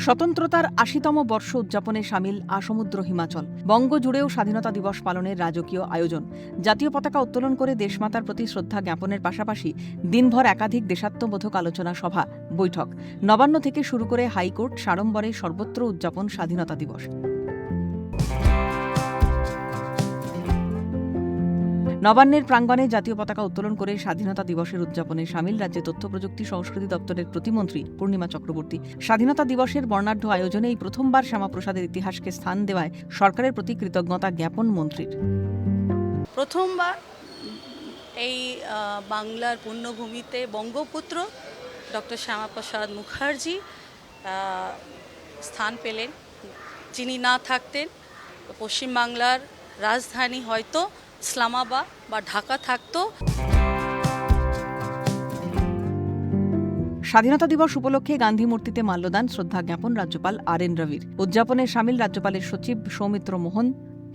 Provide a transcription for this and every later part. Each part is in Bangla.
স্বতন্ত্রতার ৮০তম বর্ষ উদযাপনে সামিল আসমুদ্র হিমাচল। বঙ্গ জুড়েও স্বাধীনতা দিবস পালনের রাজকীয় আয়োজন। জাতীয় পতাকা উত্তোলন করে দেশমাতার প্রতি শ্রদ্ধা জ্ঞাপনের পাশাপাশি দিনভর একাধিক দেশাত্মবোধক আলোচনা সভা, বৈঠক। নবান্ন থেকে শুরু করে হাইকোর্ট, সাড়ম্বরে সর্বত্র উদযাপন স্বাধীনতা দিবস। নবান্নের প্রাঙ্গণে জাতীয় পতাকা উত্তোলন করে স্বাধীনতা দিবসের উদযাপনে সামিল রাজ্যের তথ্য প্রযুক্তি সংস্কৃতি দপ্তরের প্রতিমন্ত্রী পূর্ণিমা চক্রবর্তী। স্বাধীনতা দিবসের বর্ণাঢ্য আয়োজনে এই প্রথমবার শ্যামাপ্রসাদের ইতিহাসকে স্থান দেওয়ায় সরকারের প্রতি কৃতজ্ঞতা জ্ঞাপন মন্ত্রীর। প্রথমবার এই বাংলার পুণ্যভূমিতে বঙ্গপুত্র ডক্টর শ্যামাপ্রসাদ মুখার্জি স্থান পেলেন। যিনি না থাকতেন পশ্চিমবাংলার রাজধানী হয়তো ইসলামাবাদ বা ঢাকা থাকতো। স্বাধীনতা দিবস উপলক্ষে গান্ধী মূর্তিতে মাল্যদান, শ্রদ্ধা জ্ঞাপন রাজ্যপাল RN রবির। উদযাপনে সামিল রাজ্যপালের সচিব সৌমিত্র মোহন,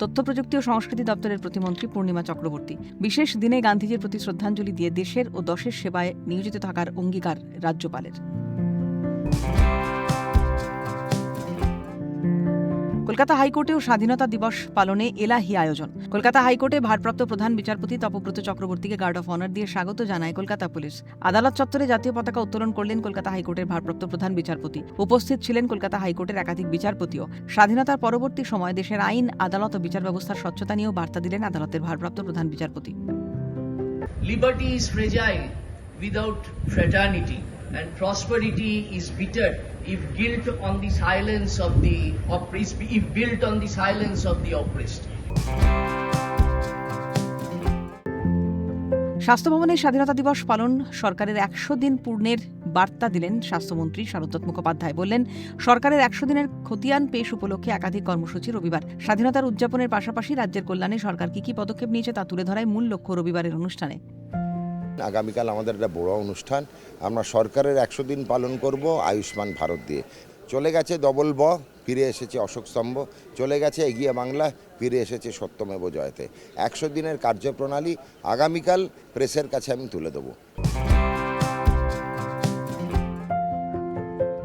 তথ্য প্রযুক্তি ও সংস্কৃতি দপ্তরের প্রতিমন্ত্রী পূর্ণিমা চক্রবর্তী। বিশেষ দিনে গান্ধীজির প্রতি শ্রদ্ধাঞ্জলি দিয়ে দেশের ও দশের সেবায় নিয়োজিত থাকার অঙ্গীকার রাজ্যপালের। কলকাতা হাইকোর্টেও স্বাধীনতা দিবস পালনে এলাহি আয়োজন। কলকাতা হাইকোর্টে ভারপ্রাপ্ত প্রধান বিচারপতি তপব্রত চক্রবর্তীকে গার্ড অফ অনার দিয়ে স্বাগত জানায় কলকাতা পুলিশ। আদালত চত্বরে জাতীয় পতাকা উত্তোলন করলেন কলকাতা হাইকোর্টের ভারপ্রাপ্ত প্রধান বিচারপতি। উপস্থিত ছিলেন কলকাতা হাইকোর্টের একাধিক বিচারপতিও। স্বাধীনতার পরবর্তী সময় দেশের আইন, আদালত ও বিচার ব্যবস্থার স্বচ্ছতা নিয়েও বার্তা দিলেন আদালতের ভারপ্রাপ্ত প্রধান বিচারপতি। Liberty is fragile without fraternity, and prosperity is bitter if guilt on the silence of the oppressed, if built on the silence of the oppressed. স্বাস্থ্য ভবনে স্বাধীনতা দিবস পালন সরকারের ১০০ দিন পূর্ণের বার্তা দিলেন স্বাস্থ্যমন্ত্রী শারদত্ত মুখোপাধ্যায়। বললেন, সরকারের ১০০ দিনের খতিয়ান পেশ উপলক্ষে একাধিক কর্মসূচি রবিবার। স্বাধীনতার উদযাপনের পাশাপাশি রাজ্যের কল্যাণে সরকার কি পদক্ষেপ নিয়েছে তা তুলে ধরায় মূল লক্ষ্য রবিবারের অনুষ্ঠানে। আগামীকাল আমাদের একটা বড় অনুষ্ঠান। আমরা সরকারের ১০০ দিন পালন করব আয়ুষ্মান ভারত দিয়ে। চলে গেছে ডবল ব, ফিরে এসেছে অশোক স্তম্ভ, চলে গেছে এগিয়ে বাংলা, ফিরে এসেছে সত্যমেব জয়তে। ১০০ দিনের কার্যপ্রণালী আগামীকাল প্রেসের কাছে আমি তুলে দেব।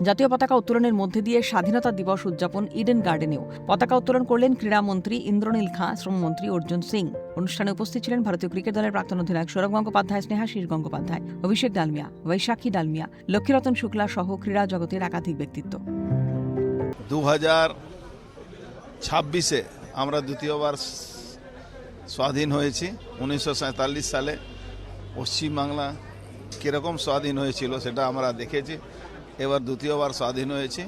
জাতীয় পতাকা উত্তোলনের মধ্যে দিয়ে স্বাধীনতা দিবস উদযাপন ইডেন গার্ডেনেও। পতাকা উত্তোলন করলেন ক্রীড়ামন্ত্রী ইন্দ্রনীল খাঁ, শ্রমমন্ত্রী অর্জুন সিং। অনুষ্ঠানে উপস্থিত ছিলেন ভারতীয় ক্রিকেট দলের প্রাক্তন অধিনায়ক সৌরভ গঙ্গোপাধ্যায়, স্নেহাশিস গঙ্গোপাধ্যায়, অভিষেক ডালমিয়া, বৈশাখী ডালমিয়া, লক্ষ্মীরতন শুক্লা সহ ক্রীড়া জগতের একাধিক ব্যক্তিত্ব। 2026-এ আমরা দ্বিতীয়বার স্বাধীন হয়েছি। 1947 সালে পশ্চিমবাংলা কীরকম স্বাধীন হয়েছিল সেটা আমরা দেখেছি। এবার দ্বিতীয়বার স্বাধীন হয়েছে।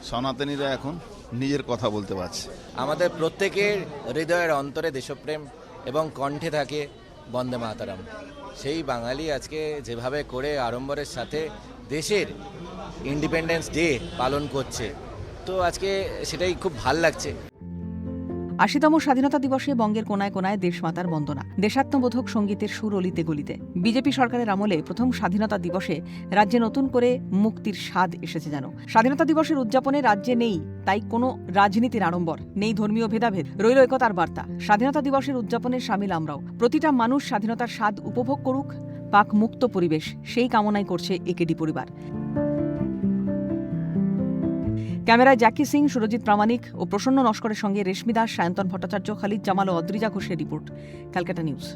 সনাতনীরা এখন নিজের কথা বলতে পারছে। আমাদের প্রত্যেকের হৃদয়ের অন্তরে দেশপ্রেম এবং কণ্ঠে থাকে বন্দে মাতরম। সেই বাঙালি আজকে যেভাবে করে আড়ম্বরের সাথে দেশের ইন্ডিপেন্ডেন্স ডে পালন করছে, তো আজকে সেটাই খুব ভাল লাগছে। ৮০তম স্বাধীনতা দিবসে বঙ্গের কোনায় কোনায় দেশমাতার বন্দনা, দেশাত্মবোধক সঙ্গীতের সুর অলিতে গলিতে। বিজেপি সরকারের আমলে প্রথম স্বাধীনতা দিবসে রাজ্যে নতুন করে মুক্তির স্বাদ এসেছে যেন। স্বাধীনতা দিবসের উদযাপনে রাজ্যে নেই তাই কোনো রাজনীতির আড়ম্বর, নেই ধর্মীয় ভেদাভেদ, রইল একতার বার্তা। স্বাধীনতা দিবসের উদযাপনে সামিল আমরাও। প্রতিটা মানুষ স্বাধীনতার স্বাদ উপভোগ করুক, পাক মুক্ত পরিবেশ, সেই কামনাই করছে একেডি পরিবার। ক্যামেরায় জ্যাকি সিং, সুরজিৎ প্রামাণিক ও প্রসন্ন নস্করের সঙ্গে রেশমি দাস, সায়ন্তন ভট্টাচার্য, খালিদ জামাল ও অদ্রিজা ঘোষের রিপোর্ট, ক্যালকাটা নিউজ।